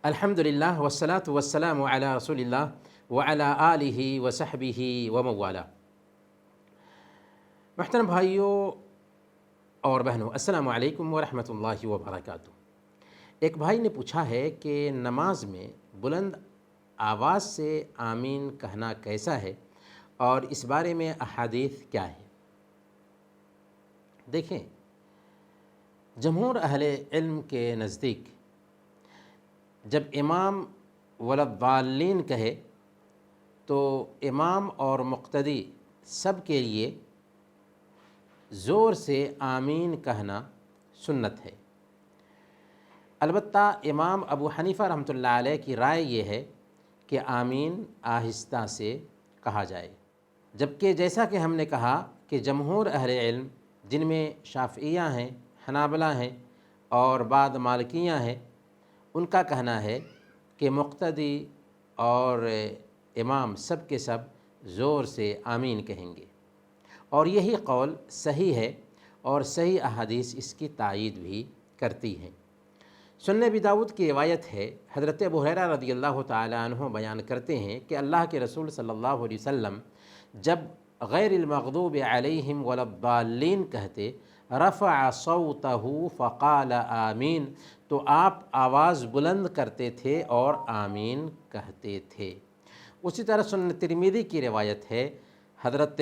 الحمدللہ والصلاة والسلام علی رسول اللہ وعلی آلہ وصحبہ وموالا۔ محترم بھائیوں اور بہنوں، السلام علیکم ورحمۃ اللہ وبرکاتہ۔ ایک بھائی نے پوچھا ہے کہ نماز میں بلند آواز سے آمین کہنا کیسا ہے اور اس بارے میں احادیث کیا ہے؟ دیکھیں، جمہور اہل علم کے نزدیک جب امام وللضالین کہے تو امام اور مقتدی سب کے لیے زور سے آمین کہنا سنت ہے۔ البتہ امام ابو حنیفہ رحمۃ اللہ علیہ کی رائے یہ ہے کہ آمین آہستہ سے کہا جائے، جبکہ جیسا کہ ہم نے کہا کہ جمہور اہل علم جن میں شافعیہ ہیں، حنابلہ ہیں اور بعض مالکیہ ہیں، ان کا کہنا ہے کہ مقتدی اور امام سب کے سب زور سے آمین کہیں گے، اور یہی قول صحیح ہے اور صحیح احادیث اس کی تائید بھی کرتی ہیں۔ سنن ابی داؤد کی روایت ہے، حضرت ابو ہریرہ رضی اللہ تعالی عنہ بیان کرتے ہیں کہ اللہ کے رسول صلی اللہ علیہ وسلم جب غیر المغضوب علیہم ولا الضالین کہتے رفع صوتہ فقال آمین، تو آپ آواز بلند کرتے تھے اور آمین کہتے تھے۔ اسی طرح سنن ترمذی کی روایت ہے، حضرت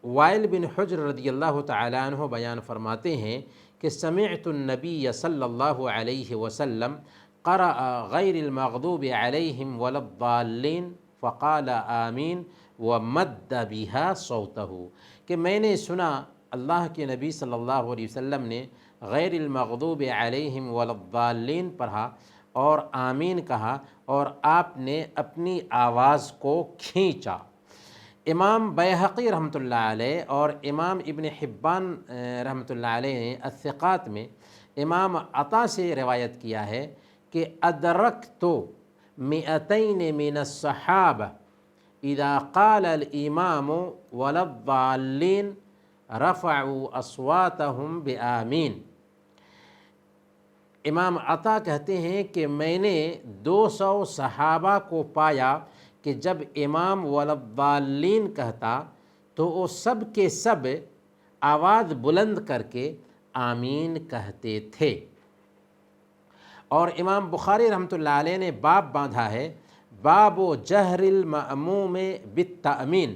وائل بن حجر رضی اللہ تعالی عنہ بیان فرماتے ہیں کہ سمعت النبی صلی اللہ علیہ وسلم قرأ غیر المغضوب علیہم ولا الضالین فقال آمین ومد بها صوتہ، کہ میں نے سنا اللہ کے نبی صلی اللہ علیہ وسلم نے غیر المغضوب علیہم ولا الضالین پڑھا اور آمین کہا اور آپ نے اپنی آواز کو کھینچا۔ امام بیہقی رحمۃ اللہ علیہ اور امام ابن حبان رحمۃ اللہ علیہ نے الثقات میں امام عطا سے روایت کیا ہے کہ ادرکت مئتین من الصحابہ اذا قال الامام ولا الضالین رفعوا اصواتهم بآمین۔ امام عطا کہتے ہیں کہ میں نے 200 صحابہ کو پایا کہ جب امام وللضالین کہتا تو وہ سب کے سب آواز بلند کر کے آمین کہتے تھے۔ اور امام بخاری رحمۃ اللہ علیہ نے باب باندھا ہے، باب جہر المأموم بالتأمین،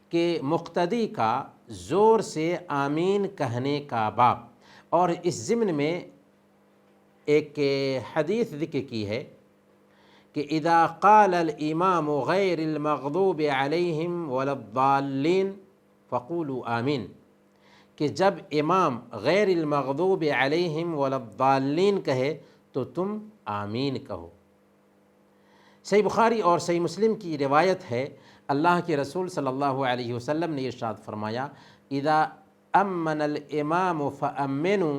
کہ مقتدی کا زور سے آمین کہنے کا باب۔ اور اس ضمن میں ایک حدیث ذکر کی ہے کہ اذا قال الامام غیر المغضوب علیہم ولا الضالین فقولوا آمین، کہ جب امام غیر المغضوب علیہم ولا الضالین کہے تو تم آمین کہو۔ صحیح بخاری اور صحیح مسلم کی روایت ہے، اللہ کے رسول صلی اللہ علیہ وسلم نے ارشاد فرمایا، اذا امن الامام فامنوا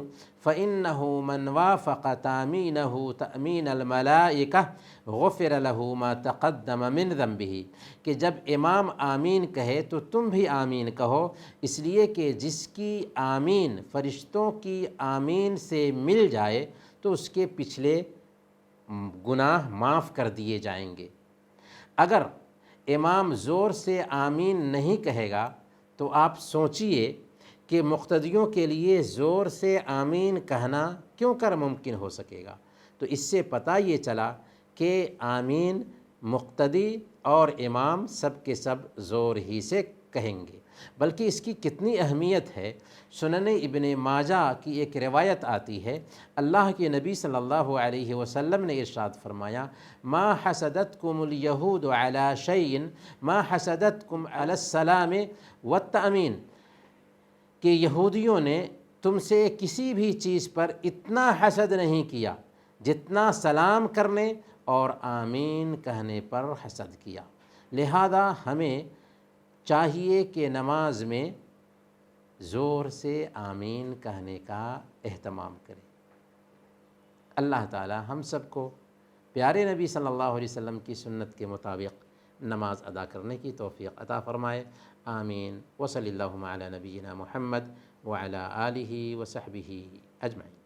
فانه من وافق تامینہ تامین الملائکہ غفر له ما تقدم من ذنبہ، کہ جب امام آمین کہے تو تم بھی آمین کہو، اس لیے کہ جس کی آمین فرشتوں کی آمین سے مل جائے تو اس کے پچھلے گناہ معاف کر دیے جائیں گے۔ اگر امام زور سے آمین نہیں کہے گا تو آپ سوچئے کہ مقتدیوں کے لیے زور سے آمین کہنا کیوں کر ممکن ہو سکے گا۔ تو اس سے پتہ یہ چلا کہ آمین مقتدی اور امام سب کے سب زور ہی سے کہیں گے، بلکہ اس کی کتنی اہمیت ہے۔ سنن ابن ماجہ کی ایک روایت آتی ہے، اللہ کے نبی صلی اللہ علیہ وسلم نے ارشاد فرمایا، ما حسدتکم الیہود علی شیء ما حسدتکم علی السلام والتأمین، کہ یہودیوں نے تم سے کسی بھی چیز پر اتنا حسد نہیں کیا جتنا سلام کرنے اور آمین کہنے پر حسد کیا۔ لہذا ہمیں چاہیے کہ نماز میں زور سے آمین کہنے کا اہتمام کریں۔ اللہ تعالی ہم سب کو پیارے نبی صلی اللہ علیہ وسلم کی سنت کے مطابق نماز ادا کرنے کی توفیق عطا فرمائے، آمین۔ وصلی اللہ علی نبینا محمد وعلی آلہ وصحبہ اجمعین۔